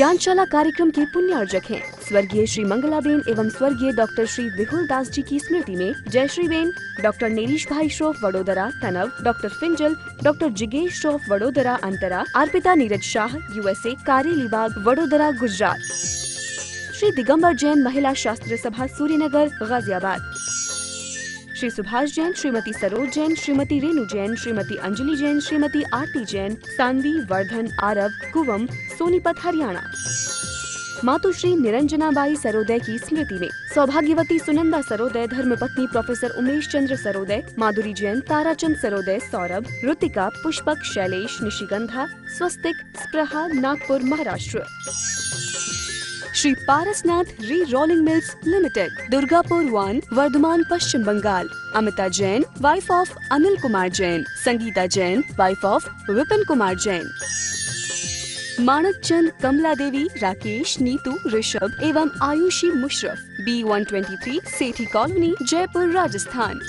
ज्ञानशाला कार्यक्रम के पुण्यार्जक हैं स्वर्गीय श्री मंगलाबेन एवं स्वर्गीय डॉक्टर श्री विहुल दास जी की स्मृति में जयश्री बेन, डॉक्टर नीरीश भाई श्रोफ वडोदरा तनव, डॉक्टर फिंजल, डॉक्टर जिगेश श्रोफ वडोदरा अंतरा, अर्पिता नीरज शाह USA, कारेलीबाग वडोदरा गुजरात। श्री दिगंबर जैन महिला शास्त्र सभा सूर्यनगर गाजियाबाद। श्री सुभाष जैन, श्रीमती सरोज जैन, श्रीमती रेणु जैन, श्रीमती अंजलि जैन, श्रीमती आरती जैन, सानवी, वर्धन, आरव, कुवम, सोनीपत हरियाणा। मातुश्री निरंजनाबाई सरोदय की स्मृति में सौभाग्यवती सुनंदा सरोदय, धर्मपत्नी professor Umesh Chandra Sarodaya, Madhuri Jain, Tarachand Sarodaya, Saurabh, Ritika, Pushpak, Shailesh, Nishigandha, Swastik, Spraha, Nagpur, Maharashtra. Shri Parasnath Re Rolling Mills Limited, Durgapur 1, Vardhaman, Paschim Bangal. Amita Jain, wife of Anil Kumar Jain. Sangeeta Jain, wife of Vipin Kumar Jain. Manak Chand, Kamala Devi, Rakesh, Neetu, Rishabh एवं आयुषी मुशरफ, B123, सेठी कॉलोनी, जयपुर, राजस्थान।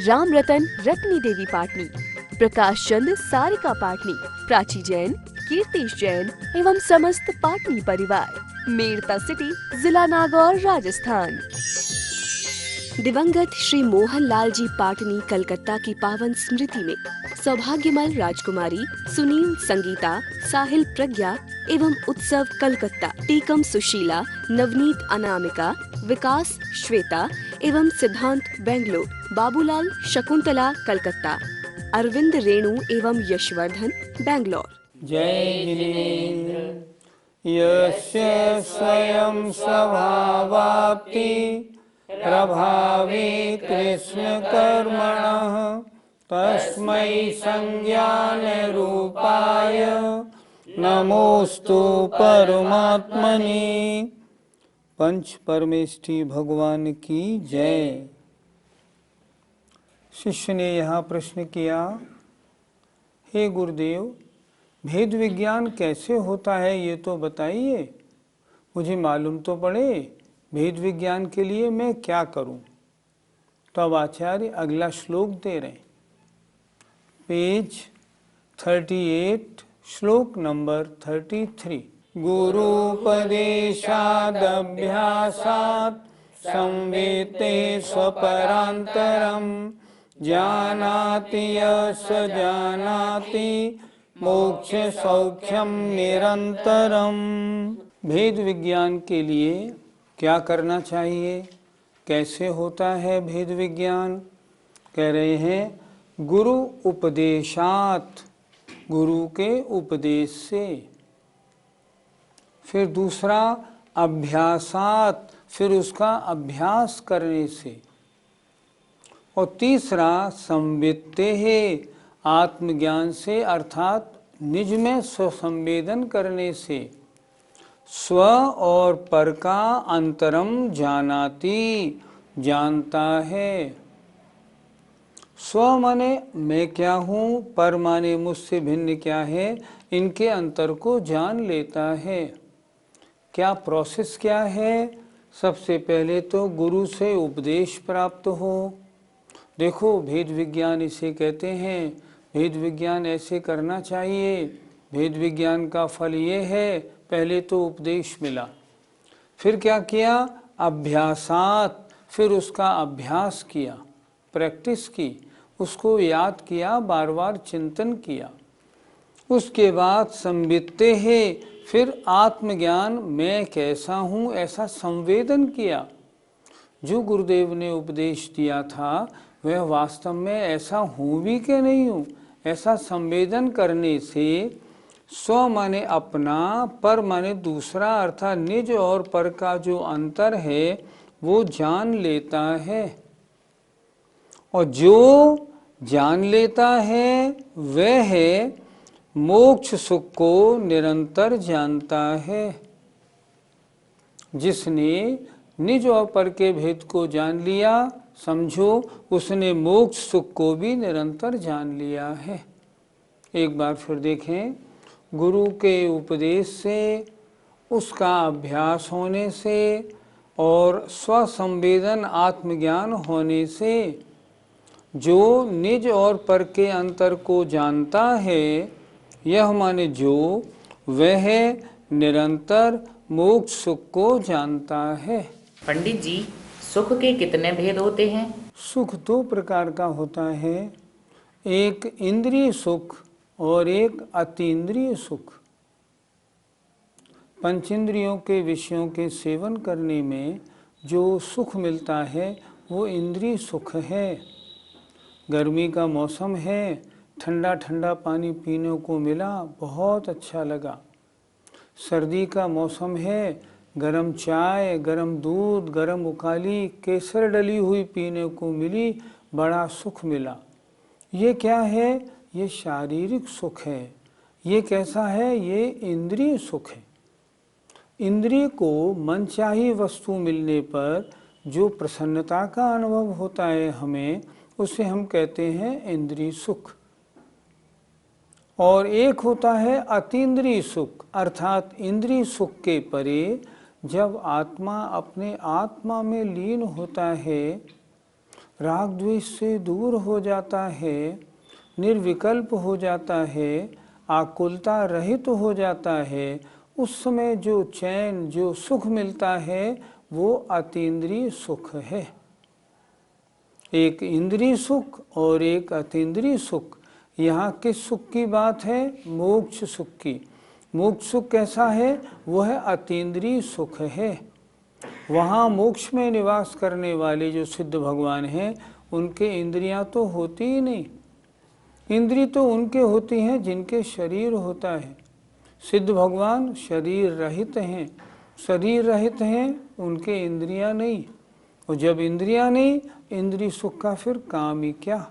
राम रतन, रत्नी देवी पाटनी, प्रकाश चंद, सारिका पाटनी, प्राची जैन, कीर्तिश जैन एवं समस्त पाटनी परिवार, मेड़ता सिटी, जिला नागौर, राजस्थान। दिवंगत श्री मोहन लाल जी पाटनी कलकत्ता की पावन स्मृति में सौभाग्यमल राजकुमारी, सुनील, संगीता, साहिल, प्रज्ञा एवं उत्सव कलकत्ता, टीकम सुशीला, नवनीत अनामिका, विकास श्वेता एवं सिद्धांत बेंगलोर, बाबूलाल शकुंतला कलकत्ता, अरविंद रेणु एवं यशवर्धन बेंगलोर। जय जिनेन्द्र यस्य स्वयं स्वभावाप्ति प्रभावे कृष्ण कर्मणः तस्मै संज्ञान रूपाय नमोस्तु परमात्मने। पंच परमेष्ठी भगवान की जय। शिष्य ने यहाँ प्रश्न किया, हे गुरुदेव, भेद विज्ञान कैसे होता है ये तो बताइए, मुझे मालूम तो पड़े। भेद विज्ञान के लिए मैं क्या करूं? तो अब आचार्य अगला श्लोक दे रहे हैं, पेज 38, श्लोक नंबर 33। गुरुपदेशादभ्यासात् संवेत्ते स्वपरान्तरं जानाति यः स जानाति मोक्ष सौख्यम निरंतरम। भेद विज्ञान के लिए क्या करना चाहिए, कैसे होता है भेद विज्ञान? कह रहे हैं गुरु उपदेशात, गुरु के उपदेश से। फिर दूसरा अभ्यासात, फिर उसका अभ्यास करने से। और तीसरा संवित्ते है, आत्मज्ञान से, अर्थात निज में स्वसंवेदन करने से। स्व और पर का अंतरम जानाति, जानता है। स्व माने मैं क्या हूँ, पर माने मुझसे भिन्न क्या है, इनके अंतर को जान लेता है। क्या प्रोसेस क्या है? सबसे पहले तो गुरु से उपदेश प्राप्त हो। देखो, भेद विज्ञान इसे कहते हैं, भेद विज्ञान ऐसे करना चाहिए, भेद विज्ञान का फल ये है। पहले तो उपदेश मिला, फिर क्या किया? अभ्यासात, फिर उसका अभ्यास किया, प्रैक्टिस की, उसको याद किया, बार बार चिंतन किया। उसके बाद संवित्ते है, फिर आत्मज्ञान, मैं कैसा हूँ ऐसा संवेदन किया। जो गुरुदेव ने उपदेश दिया था वह वास्तव में ऐसा हूँ भी कि नहीं हूँ, ऐसा संवेदन करने से स्व माने अपना, पर माने दूसरा, अर्थात निज और पर का जो अंतर है वो जान लेता है। और जो जान लेता है वह है मोक्ष सुख को निरंतर जानता है। जिसने निज और पर के भेद को जान लिया, समझो उसने मोक्ष सुख को भी निरंतर जान लिया है। एक बार फिर देखें, गुरु के उपदेश से, उसका अभ्यास होने से और स्वसंवेदन आत्मज्ञान होने से जो निज और पर के अंतर को जानता है, यह माने जो वह निरंतर मोक्ष सुख को जानता है। पंडित जी, सुख के कितने भेद होते हैं? सुख दो प्रकार का होता है, एक इंद्रिय सुख और एक अतीन्द्रिय सुख। पंचेंद्रियों के विषयों के सेवन करने में जो सुख मिलता है वो इंद्रिय सुख है। गर्मी का मौसम है, ठंडा ठंडा पानी पीने को मिला, बहुत अच्छा लगा। सर्दी का मौसम है, गरम चाय, गरम दूध, गरम उकाली केसर डली हुई पीने को मिली, बड़ा सुख मिला। ये क्या है? ये शारीरिक सुख है। ये कैसा है? ये इंद्रिय सुख है। इंद्रिय को मनचाही वस्तु मिलने पर जो प्रसन्नता का अनुभव होता है हमें, उसे हम कहते हैं इंद्रिय सुख। और एक होता है अतीन्द्रिय सुख, अर्थात इंद्रिय सुख के परे जब आत्मा अपने आत्मा में लीन होता है, राग द्वेष से दूर हो जाता है, निर्विकल्प हो जाता है, आकुलता रहित हो जाता है, उस समय जो चैन, जो सुख मिलता है वो अतीन्द्रिय सुख है। एक इंद्रिय सुख और एक अतीन्द्रिय सुख। यहाँ किस सुख की बात है? मोक्ष सुख की। मोक्ष सुख कैसा है? वह अतीन्द्रिय सुख है। वहाँ मोक्ष में निवास करने वाले जो सिद्ध भगवान हैं, उनके इंद्रियां तो होती ही नहीं। इंद्रिय तो उनके होती हैं जिनके शरीर होता है। सिद्ध भगवान शरीर रहित हैं। शरीर रहित हैं, उनके इंद्रियां नहीं। और जब इंद्रियां नहीं, इंद्रिय सुख का फिर काम ही क्या?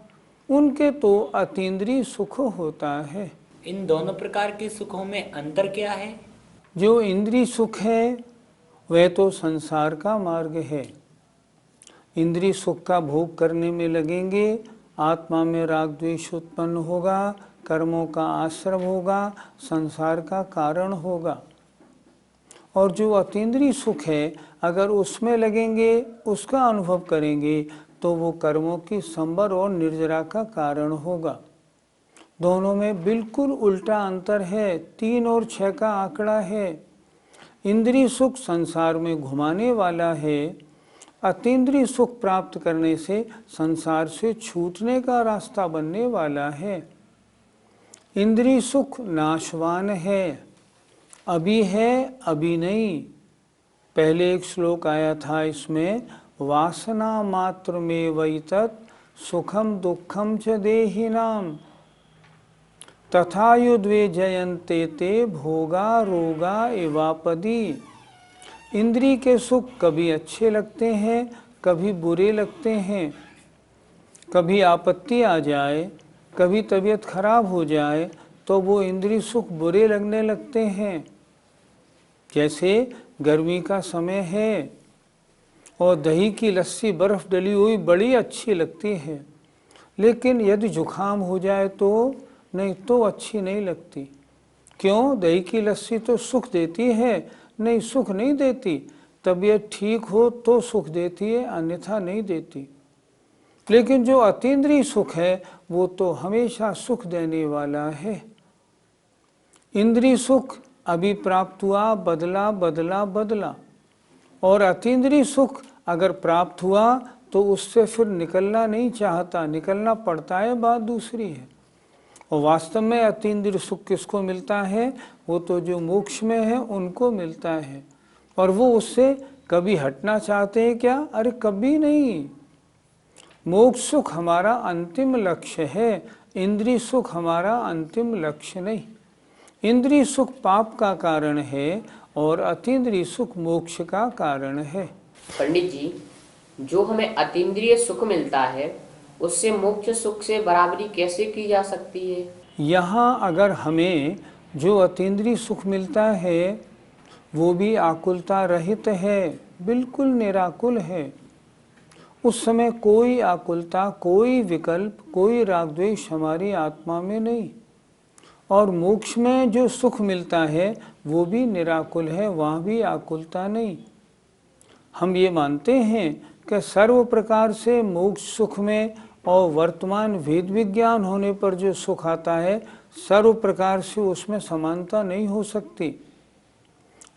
उनके तो अतीन्द्रिय सुख होता है। इन दोनों प्रकार के सुखों में अंतर क्या है? जो इंद्रिय सुख है वह तो संसार का मार्ग है। इंद्रिय सुख का भोग करने में लगेंगे, आत्मा में राग द्वेष उत्पन्न होगा, कर्मों का आश्रम होगा, संसार का कारण होगा। और जो अतीन्द्रिय सुख है, अगर उसमें लगेंगे, उसका अनुभव करेंगे, तो वो कर्मों की संबर और निर्जरा का कारण होगा। दोनों में बिल्कुल उल्टा अंतर है। 3 और 6 का आंकड़ा है। इंद्रिय सुख संसार में घुमाने वाला है, अतीन्द्रिय सुख प्राप्त करने से संसार से छूटने का रास्ता बनने वाला है। इंद्रिय सुख नाशवान है, अभी है अभी नहीं। पहले एक श्लोक आया था इसमें, वासना मात्र में वैतत् सुखम दुखम च देहिनाम तथायुद्वे जयन्ते ते भोगा रोगा एवापदी। इंद्रिय के सुख कभी अच्छे लगते हैं, कभी बुरे लगते हैं। कभी आपत्ति आ जाए, कभी तबीयत खराब हो जाए तो वो इंद्रिय सुख बुरे लगने लगते हैं। जैसे गर्मी का समय है और दही की लस्सी बर्फ डली हुई बड़ी अच्छी लगती है, लेकिन यदि जुखाम हो जाए तो नहीं, तो अच्छी नहीं लगती। क्यों? दही की लस्सी तो सुख देती है, नहीं सुख नहीं देती। तबीयत ठीक हो तो सुख देती है, अन्यथा नहीं देती। लेकिन जो अतीन्द्रिय सुख है वो तो हमेशा सुख देने वाला है। इंद्रिय सुख अभी प्राप्त हुआ, बदला बदला बदला, और अतीन्द्रिय सुख अगर प्राप्त हुआ तो उससे फिर निकलना नहीं चाहता, निकलना पड़ता है, बात दूसरी है। और वास्तव में अतीन्द्रिय सुख किसको मिलता है? वो तो जो मोक्ष में है उनको मिलता है। और वो उससे कभी हटना चाहते हैं क्या? अरे कभी नहीं। मोक्ष सुख हमारा अंतिम लक्ष्य है, इंद्रिय सुख हमारा अंतिम लक्ष्य नहीं। इंद्रिय सुख पाप का कारण है और अतीन्द्रिय सुख मोक्ष का कारण है। पंडित जी, जो हमें अतीन्द्रिय सुख मिलता है उससे मोक्ष सुख से बराबरी कैसे की जा सकती है? यहाँ अगर हमें जो अतीन्द्रिय सुख मिलता है वो भी आकुलता रहित है, बिल्कुल निराकुल है, उस समय कोई आकुलता, कोई विकल्प, कोई राग द्वेष हमारी आत्मा में नहीं। और मोक्ष में जो सुख मिलता है वो भी निराकुल है, वहाँ भी आकुलता नहीं। हम ये मानते हैं कि सर्व प्रकार से मोक्ष सुख में और वर्तमान वेद विज्ञान होने पर जो सुख आता है सर्व प्रकार से उसमें समानता नहीं हो सकती।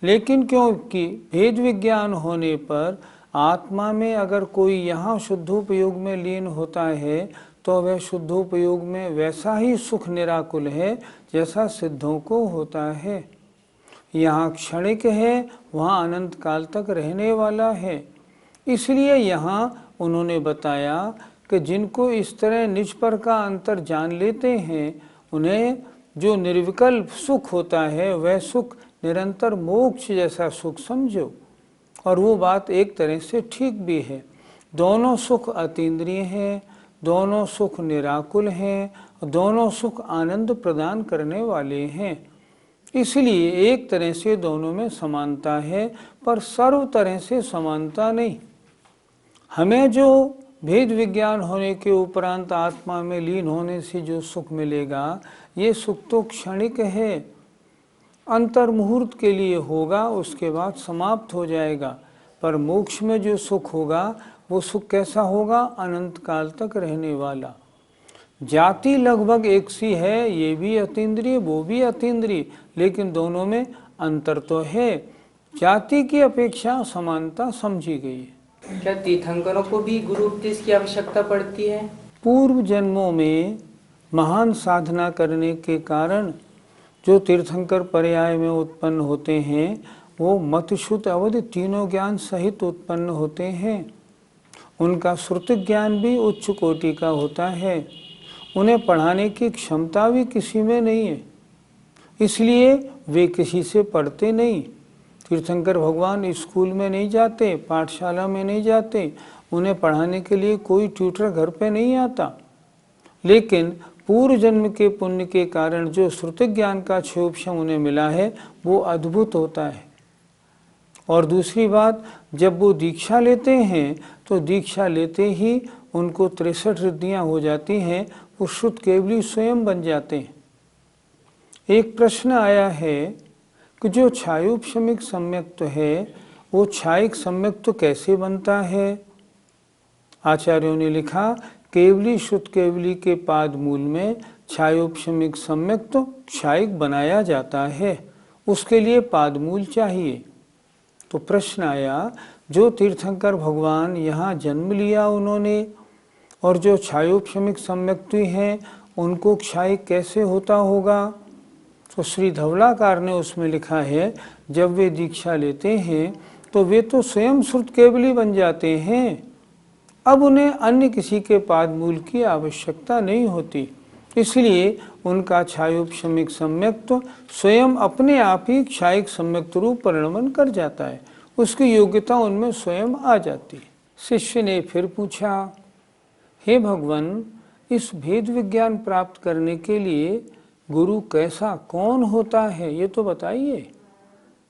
लेकिन क्योंकि भेद विज्ञान होने पर आत्मा में अगर कोई यहाँ शुद्धोपयोग में लीन होता है तो वह शुद्धोपयोग में वैसा ही सुख निराकुल है जैसा सिद्धों को होता है। यहाँ क्षणिक है, वहाँ अनंत काल तक रहने वाला है। इसलिए यहाँ उन्होंने बताया कि जिनको इस तरह निज पर का अंतर जान लेते हैं उन्हें जो निर्विकल्प सुख होता है वह सुख निरंतर मोक्ष जैसा सुख समझो। और वो बात एक तरह से ठीक भी है। दोनों सुख अतीन्द्रिय हैं, दोनों सुख निराकुल हैं, दोनों सुख आनंद प्रदान करने वाले हैं। इसलिए एक तरह से दोनों में समानता है, पर सर्व तरह से समानता नहीं। हमें जो भेद विज्ञान होने के उपरांत आत्मा में लीन होने से जो सुख मिलेगा, ये सुख तो क्षणिक है, अंतर मुहूर्त के लिए होगा, उसके बाद समाप्त हो जाएगा। पर मोक्ष में जो सुख होगा वो सुख कैसा होगा? अनंत काल तक रहने वाला। जाति लगभग एक सी है, ये भी अतीन्द्रिय वो भी अतीन्द्रिय, लेकिन दोनों में अंतर तो है। जाति की अपेक्षा समानता समझी गई है। क्या तीर्थंकरों को भी गुरु उपदेश की आवश्यकता पड़ती है? पूर्व जन्मों में महान साधना करने के कारण जो तीर्थंकर पर्याय में उत्पन्न होते हैं वो मत शुद्ध अवध तीनों ज्ञान सहित उत्पन्न होते हैं। उनका श्रुति ज्ञान भी उच्च कोटि का होता है। उन्हें पढ़ाने की क्षमता भी किसी में नहीं है, इसलिए वे किसी से पढ़ते नहीं। तीर्थंकर भगवान स्कूल में नहीं जाते, पाठशाला में नहीं जाते, उन्हें पढ़ाने के लिए कोई ट्यूटर घर पे नहीं आता। लेकिन पूर्व जन्म के पुण्य के कारण जो श्रुति ज्ञान का क्षोभशम उन्हें मिला है वो अद्भुत होता है। और दूसरी बात, जब वो दीक्षा लेते हैं तो दीक्षा लेते ही उनको 63 रिद्धियाँ हो जाती हैं, वो शुद्ध केवली स्वयं बन जाते हैं। एक प्रश्न आया है कि जो छायोपशमिक सम्यक्त्व है वो छायिक सम्यक्त्व कैसे बनता है? आचार्यों ने लिखा, केवली शुद्ध केवली के पाद मूल में छायोपशमिक सम्यक्त्व क्षायिक बनाया जाता है, उसके लिए पाद मूल चाहिए। तो प्रश्न आया, जो तीर्थंकर भगवान यहाँ जन्म लिया उन्होंने, और जो छायोपशमिक सम्यक्त्व हैं उनको क्षायिक कैसे होता होगा? तो श्री धवलाकार ने उसमें लिखा है, जब वे दीक्षा लेते हैं तो वे तो स्वयं श्रुत केवली बन जाते हैं, अब उन्हें अन्य किसी के पाद मूल की आवश्यकता नहीं होती। इसलिए उनका छायोपशमिक सम्यक्त्व स्वयं अपने आप ही क्षायिक सम्यक्त्व रूप परिणमन कर जाता है, उसकी योग्यता उनमें स्वयं आ जाती है। शिष्य ने फिर पूछा, हे भगवान, इस भेद विज्ञान प्राप्त करने के लिए गुरु कैसा कौन होता है, ये तो बताइए।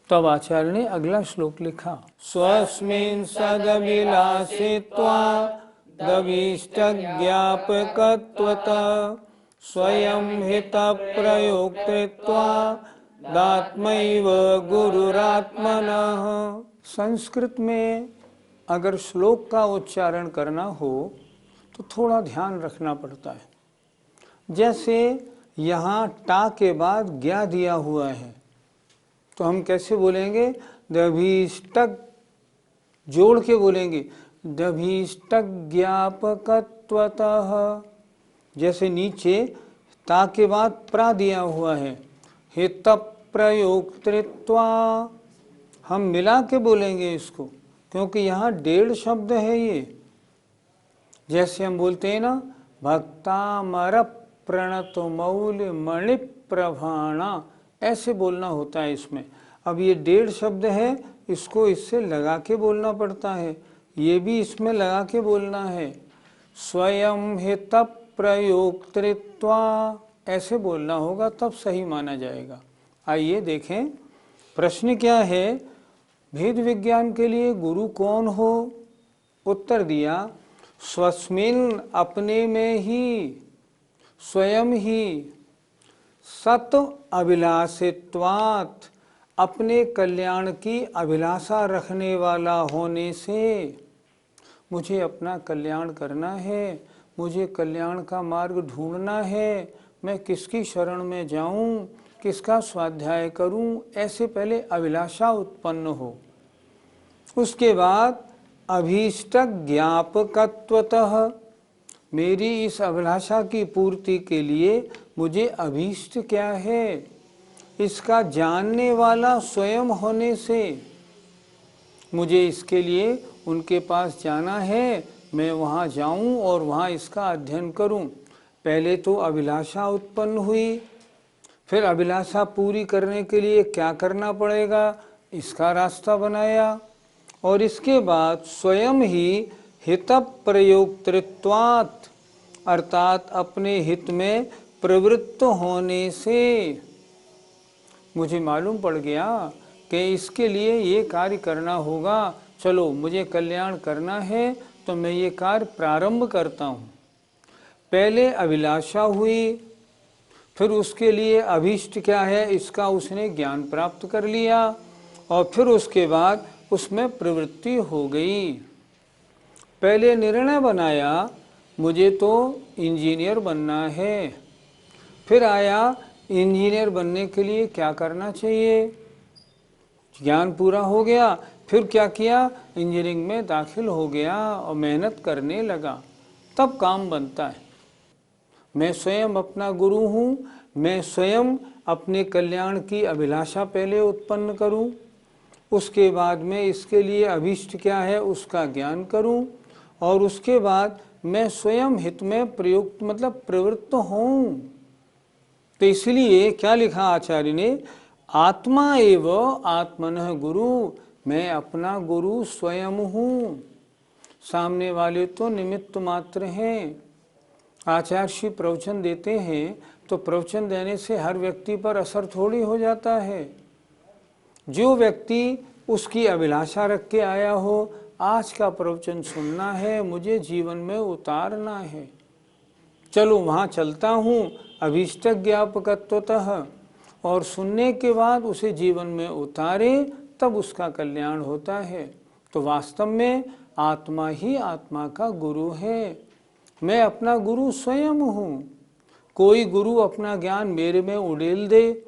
तब आचार्य ने अगला श्लोक लिखा, स्वस्मिन् सदभिलाषित्वादभीष्टज्ञापकत्वतः स्वयं हितप्रयोक्तृत्वादात्मैव गुरुरात्मनः। संस्कृत में अगर श्लोक का उच्चारण करना हो तो थोड़ा ध्यान रखना पड़ता है। जैसे यहाँ टा के बाद ज्ञा दिया हुआ है तो हम कैसे बोलेंगे? दभीष्टक जोड़ के बोलेंगे, दभीष्टक ज्ञापकत्वतः। जैसे नीचे ता के बाद प्रा दिया हुआ है, हित प्रयोक्तृत्वा, हम मिला के बोलेंगे इसको, क्योंकि यहाँ 1.5 शब्द है ये। जैसे हम बोलते हैं ना, भक्तामर प्रणत मौल मणि प्रभाणा, ऐसे बोलना होता है इसमें। अब ये 1.5 शब्द है, इसको इससे लगा के बोलना पड़ता है, ये भी इसमें लगा के बोलना है। स्वयं हित प्रयोक्तृत्वा ऐसे बोलना होगा, तब सही माना जाएगा। आइए देखें प्रश्न क्या है, भेद विज्ञान के लिए गुरु कौन हो? उत्तर दिया, स्वस्मिन् अपने में ही, स्वयं ही, सत अभिलाषित्वात् अपने कल्याण की अभिलाषा रखने वाला होने से, मुझे अपना कल्याण करना है, मुझे कल्याण का मार्ग ढूंढना है, मैं किसकी शरण में जाऊं, किसका स्वाध्याय करूं, ऐसे पहले अभिलाषा उत्पन्न हो। उसके बाद अभीष्ट ज्ञापकत्वतः मेरी इस अभिलाषा की पूर्ति के लिए मुझे अभीष्ट क्या है, इसका जानने वाला स्वयं होने से मुझे इसके लिए उनके पास जाना है, मैं वहाँ जाऊँ और वहाँ इसका अध्ययन करूँ। पहले तो अभिलाषा उत्पन्न हुई, फिर अभिलाषा पूरी करने के लिए क्या करना पड़ेगा, इसका रास्ता बनाया, और इसके बाद स्वयं ही हित प्रयोक्तृत्वात् अर्थात अपने हित में प्रवृत्त होने से मुझे मालूम पड़ गया कि इसके लिए ये कार्य करना होगा, चलो मुझे कल्याण करना है तो मैं ये कार्य प्रारंभ करता हूँ। पहले अभिलाषा हुई, फिर उसके लिए अभीष्ट क्या है इसका उसने ज्ञान प्राप्त कर लिया, और फिर उसके बाद उसमें प्रवृत्ति हो गई। पहले निर्णय बनाया मुझे तो इंजीनियर बनना है, फिर आया इंजीनियर बनने के लिए क्या करना चाहिए, ज्ञान पूरा हो गया, फिर क्या किया, इंजीनियरिंग में दाखिल हो गया और मेहनत करने लगा, तब काम बनता है। मैं स्वयं अपना गुरु हूँ, मैं स्वयं अपने कल्याण की अभिलाषा पहले उत्पन्न करूँ, उसके बाद में इसके लिए अभीष्ट क्या है उसका ज्ञान करूँ, और उसके बाद मैं स्वयं हित में प्रयुक्त मतलब प्रवृत्त हूँ। तो इसलिए क्या लिखा आचार्य ने, आत्मा एव आत्मनः गुरु, मैं अपना गुरु स्वयं हूँ, सामने वाले तो निमित्त मात्र हैं। आचार्य श्री प्रवचन देते हैं तो प्रवचन देने से हर व्यक्ति पर असर थोड़ी हो जाता है। जो व्यक्ति उसकी अभिलाषा रख के आया हो, आज का प्रवचन सुनना है, मुझे जीवन में उतारना है, चलो वहाँ चलता हूँ अभीष्ट ज्ञापकत्वतः, और सुनने के बाद उसे जीवन में उतारे तब उसका कल्याण होता है। तो वास्तव में आत्मा ही आत्मा का गुरु है, मैं अपना गुरु स्वयं हूँ। कोई गुरु अपना ज्ञान मेरे में उड़ेल दे,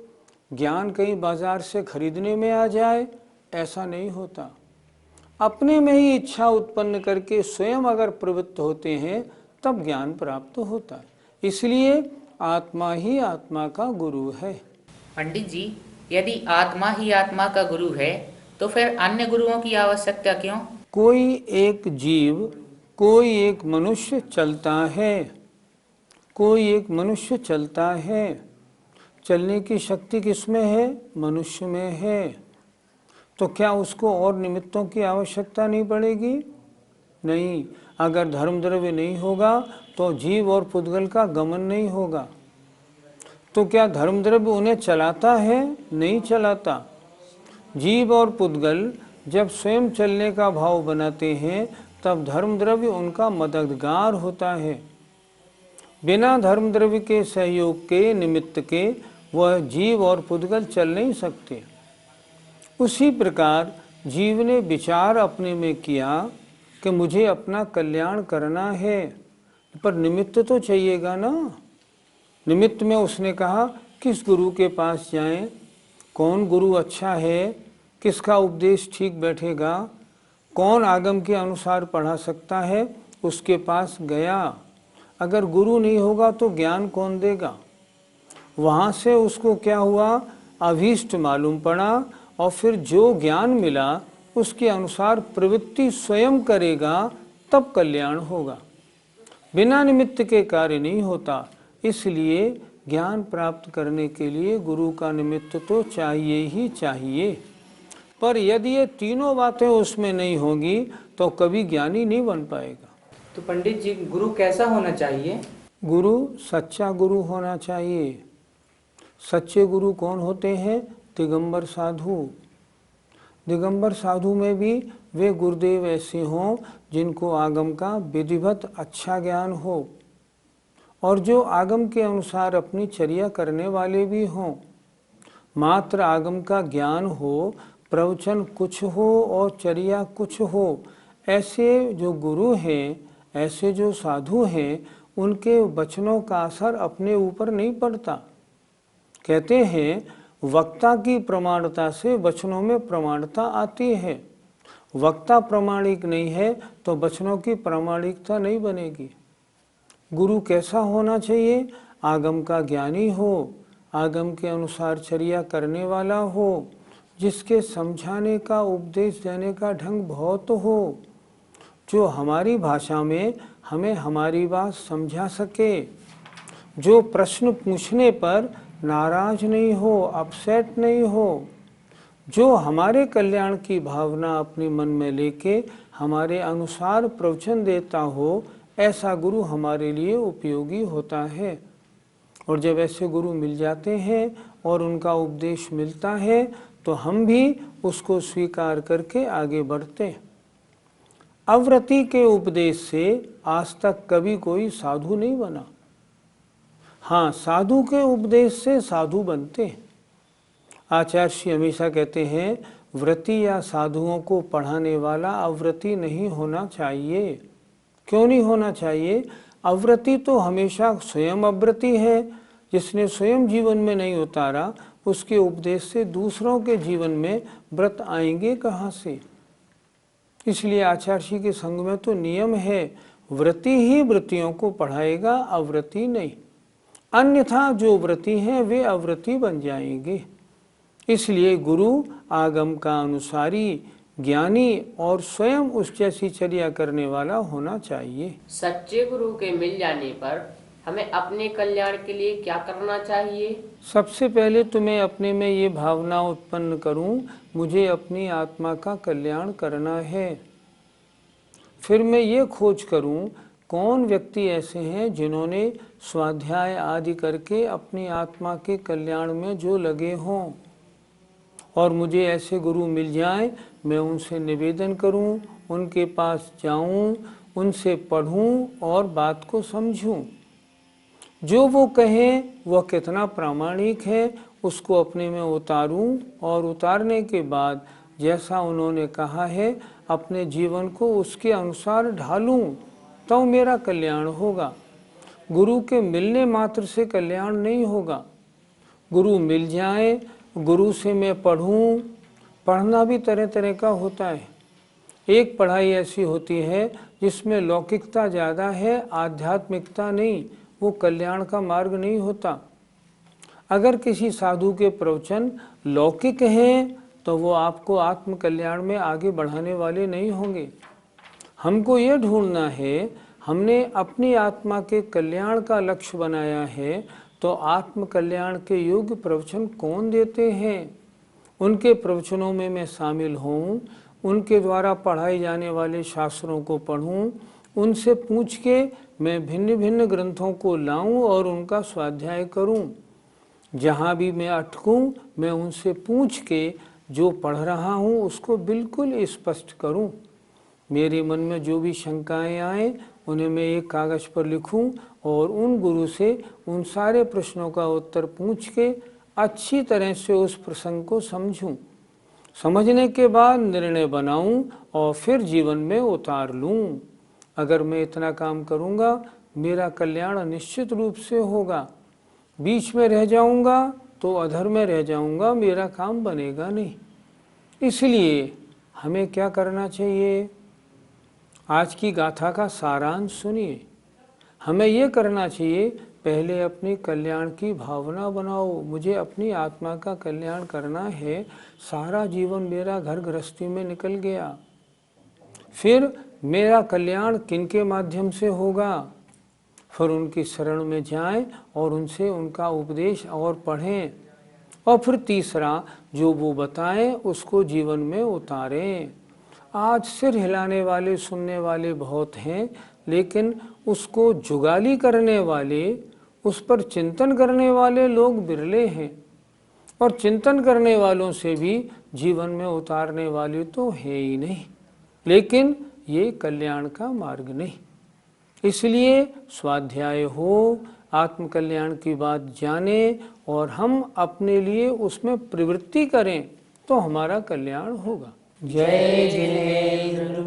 ज्ञान कहीं बाजार से खरीदने में आ जाए, ऐसा नहीं होता। अपने में ही इच्छा उत्पन्न करके स्वयं अगर प्रवृत्त होते हैं तब ज्ञान प्राप्त होता है। इसलिए आत्मा ही आत्मा का गुरु है। पंडित जी, यदि आत्मा ही आत्मा का गुरु है तो फिर अन्य गुरुओं की आवश्यकता क्यों? कोई एक जीव, कोई एक मनुष्य चलता है, कोई एक मनुष्य चलता है, चलने की शक्ति किसमें है, मनुष्य में है, तो क्या उसको और निमित्तों की आवश्यकता नहीं पड़ेगी? नहीं। अगर धर्म द्रव्य नहीं होगा तो जीव और पुद्गल का गमन नहीं होगा। तो क्या धर्म द्रव्य उन्हें चलाता है? नहीं चलाता। जीव और पुद्गल जब स्वयं चलने का भाव बनाते हैं तब धर्म द्रव्य उनका मददगार होता है। बिना धर्म द्रव्य के सहयोग के, निमित्त के, वह जीव और पुद्गल चल नहीं सकते। उसी प्रकार जीव ने विचार अपने में किया कि मुझे अपना कल्याण करना है, पर निमित्त तो चाहिएगा ना। निमित्त में उसने कहा किस गुरु के पास जाएं, कौन गुरु अच्छा है, किसका उपदेश ठीक बैठेगा, कौन आगम के अनुसार पढ़ा सकता है, उसके पास गया। अगर गुरु नहीं होगा तो ज्ञान कौन देगा? वहाँ से उसको क्या हुआ, अभीष्ट मालूम पड़ा, और फिर जो ज्ञान मिला उसके अनुसार प्रवृत्ति स्वयं करेगा, तब कल्याण होगा। बिना निमित्त के कार्य नहीं होता। इसलिए ज्ञान प्राप्त करने के लिए गुरु का निमित्त तो चाहिए ही चाहिए। पर यदि ये तीनों बातें उसमें नहीं होंगी तो कभी ज्ञानी नहीं बन पाएगा। तो पंडित जी, गुरु कैसा होना चाहिए? गुरु सच्चा गुरु होना चाहिए। सच्चे गुरु कौन होते हैं? दिगंबर साधु। दिगंबर साधु में भी वे गुरुदेव ऐसे हों जिनको आगम का विधिवत अच्छा ज्ञान हो, और जो आगम के अनुसार अपनी चर्या करने वाले भी हों। मात्र आगम का ज्ञान हो, प्रवचन कुछ हो और चर्या कुछ हो, ऐसे जो गुरु हैं ऐसे जो साधु हैं उनके वचनों का असर अपने ऊपर नहीं पड़ता। कहते हैं वक्ता की प्रमाणता से वचनों में प्रमाणता आती है। वक्ता प्रामाणिक नहीं है तो वचनों की प्रामाणिकता नहीं बनेगी। गुरु कैसा होना चाहिए? आगम का ज्ञानी हो, आगम के अनुसार चर्या करने वाला हो, जिसके समझाने का उपदेश देने का ढंग बहुत हो, जो हमारी भाषा में हमें हमारी बात समझा सके, जो प्रश्न पूछने पर नाराज नहीं हो, अपसेट नहीं हो, जो हमारे कल्याण की भावना अपने मन में लेके हमारे अनुसार प्रवचन देता हो, ऐसा गुरु हमारे लिए उपयोगी होता है। और जब ऐसे गुरु मिल जाते हैं और उनका उपदेश मिलता है तो हम भी उसको स्वीकार करके आगे बढ़ते हैं। अव्रति के उपदेश से आज तक कभी कोई साधु नहीं बना। हाँ, साधु के उपदेश से साधु बनते हैं। आचार्य श्री हमेशा कहते हैं व्रति या साधुओं को पढ़ाने वाला अव्रति नहीं होना चाहिए। क्यों नहीं होना चाहिए? अव्रति तो हमेशा स्वयं अव्रति है। जिसने स्वयं जीवन में नहीं उतारा उसके उपदेश से दूसरों के जीवन में व्रत आएंगे कहाँ से? इसलिए आचार्य जी के संग में तो नियम है, व्रति ही व्रतियों को पढ़ाएगा, अव्रति नहीं। अन्यथा जो व्रति हैं वे अव्रति बन जाएंगे। इसलिए गुरु आगम का अनुसारी, ज्ञानी और स्वयं उस जैसी चर्या करने वाला होना चाहिए। सच्चे गुरु के मिल जाने पर हमें अपने कल्याण के लिए क्या करना चाहिए? सबसे पहले तो मैं अपने में ये भावना उत्पन्न करूं, मुझे अपनी आत्मा का कल्याण करना है। फिर मैं ये खोज करूं कौन व्यक्ति ऐसे हैं जिन्होंने स्वाध्याय आदि करके अपनी आत्मा के कल्याण में जो लगे हों, और मुझे ऐसे गुरु मिल जाएं, मैं उनसे निवेदन करूं, उनके पास जाऊं, उनसे पढ़ूं और बात को समझूं। जो वो कहें वह कितना प्रामाणिक है उसको अपने में उतारूं, और उतारने के बाद जैसा उन्होंने कहा है अपने जीवन को उसके अनुसार ढालूं, तो मेरा कल्याण होगा। गुरु के मिलने मात्र से कल्याण नहीं होगा। गुरु मिल जाए, गुरु से मैं पढ़ूं। पढ़ना भी तरह तरह का होता है। एक पढ़ाई ऐसी होती है जिसमें लौकिकता ज़्यादा है, आध्यात्मिकता नहीं, वो कल्याण का मार्ग नहीं होता। अगर किसी साधु के प्रवचन लौकिक हैं तो वो आपको आत्म कल्याण में आगे बढ़ाने वाले नहीं होंगे। हमको ये ढूंढना है, हमने अपनी आत्मा के कल्याण का लक्ष्य बनाया है तो आत्म कल्याण के योग्य प्रवचन कौन देते हैं, उनके प्रवचनों में मैं शामिल होऊं, उनके द्वारा पढ़ाए जाने वाले शास्त्रों को पढ़ूं, उनसे पूछ के मैं भिन्न भिन्न ग्रंथों को लाऊं और उनका स्वाध्याय करूं। जहाँ भी मैं अटकूं मैं उनसे पूछ के जो पढ़ रहा हूँ उसको बिल्कुल स्पष्ट करूं। मेरे मन में जो भी शंकाएं आए उन्हें मैं एक कागज़ पर लिखूं और उन गुरु से उन सारे प्रश्नों का उत्तर पूछ के अच्छी तरह से उस प्रसंग को समझूं। समझने के बाद निर्णय बनाऊं और फिर जीवन में उतार लूं। अगर मैं इतना काम करूंगा मेरा कल्याण निश्चित रूप से होगा। बीच में रह जाऊंगा तो अधर में रह जाऊंगा, मेरा काम बनेगा नहीं। इसलिए हमें क्या करना चाहिए? आज की गाथा का सारांश सुनिए। हमें ये करना चाहिए, पहले अपनी कल्याण की भावना बनाओ। मुझे अपनी आत्मा का कल्याण करना है। सारा जीवन मेरा घर गृहस्थी में निकल गया, फिर मेरा कल्याण किनके माध्यम से होगा? फिर उनकी शरण में जाएं और उनसे उनका उपदेश और पढ़ें, और फिर तीसरा जो वो बताएं उसको जीवन में उतारें। आज सिर हिलाने वाले सुनने वाले बहुत हैं, लेकिन उसको जुगाली करने वाले, उस पर चिंतन करने वाले लोग बिरले हैं। और चिंतन करने वालों से भी जीवन में उतारने वाले तो है ही नहीं। लेकिन ये कल्याण का मार्ग नहीं। इसलिए स्वाध्याय हो, आत्म कल्याण की बात जाने और हम अपने लिए उसमें प्रवृत्ति करें तो हमारा कल्याण होगा। जय जिनेन्द्र।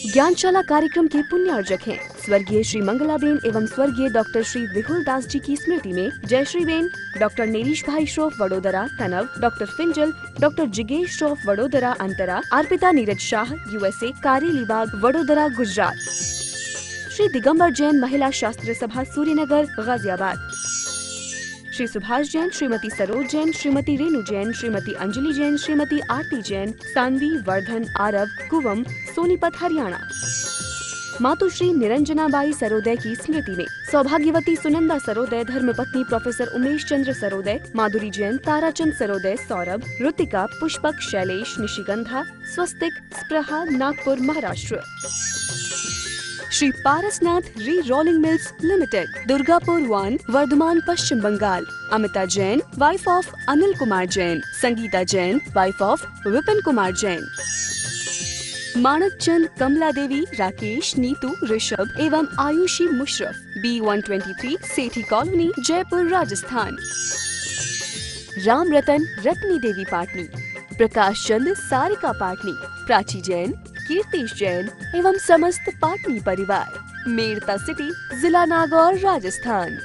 ज्ञानशाला कार्यक्रम के पुण्यार्जक हैं स्वर्गीय श्री मंगलाबेन एवं स्वर्गीय डॉक्टर श्री विहुल दास जी की स्मृति में जयश्रीबेन, डॉक्टर नेरीश भाई श्रोफ वडोदरा तनव, डॉक्टर फिंजल, डॉक्टर जिगेश श्रोफ वडोदरा अंतरा, अर्पिता नीरज शाह USA, कारेलीबाग वडोदरा गुजरात, श्री दिगंबर जैन महिला शास्त्र सभा सूर्यनगर गाजियाबाद, श्री सुभाष जैन, श्रीमती सरोज जैन, श्रीमती रेणु जैन, श्रीमती अंजलि जैन, श्रीमती आरती जैन, सानवी, वर्धन, आरव, कुवम, सोनीपत हरियाणा। मातुश्री निरंजनाबाई सरोदय की स्मृति में सौभाग्यवती सुनंदा सरोदय, धर्मपत्नी professor Umesh Chandra Sarodaya, Madhuri Jain, Tarachand Sarodaya, Saurabh, Ritika, Pushpak, Shailesh, Nishigandha, Swastik, Spraha, Nagpur, Maharashtra. Shri Parasnath Re Rolling Mills Limited, Durgapur 1, Vardhaman, Paschim Bangal. Amita Jain, wife of Anil Kumar Jain, Sangeeta Jain, wife of Vipin Kumar Jain. Manak Chand, Kamala Devi, Rakesh, Neetu, Rishabh एवं आयुषी मुशरफ, B123, सेठी कॉलोनी, जयपुर, राजस्थान। राम रतन, रत्नी देवी पाटनी, प्रकाश चंद, सारिका पाटनी, प्राची जैन, कीर्तिश जैन एवं समस्त पाटनी परिवार, मेड़ता सिटी, जिला नागौर, राजस्थान।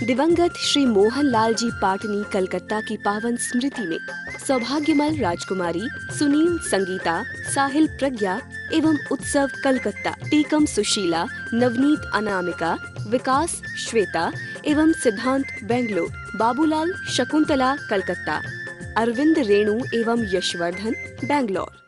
दिवंगत श्री मोहन लाल जी पाटनी कलकत्ता की पावन स्मृति में सौभाग्यमल राजकुमारी, सुनील, संगीता, साहिल, प्रज्ञा एवं उत्सव कलकत्ता, टीकम सुशीला, नवनीत अनामिका, विकास श्वेता एवं सिद्धांत बेंगलोर, बाबूलाल शकुंतला कलकत्ता, अरविंद रेणु एवं यशवर्धन बेंगलोर।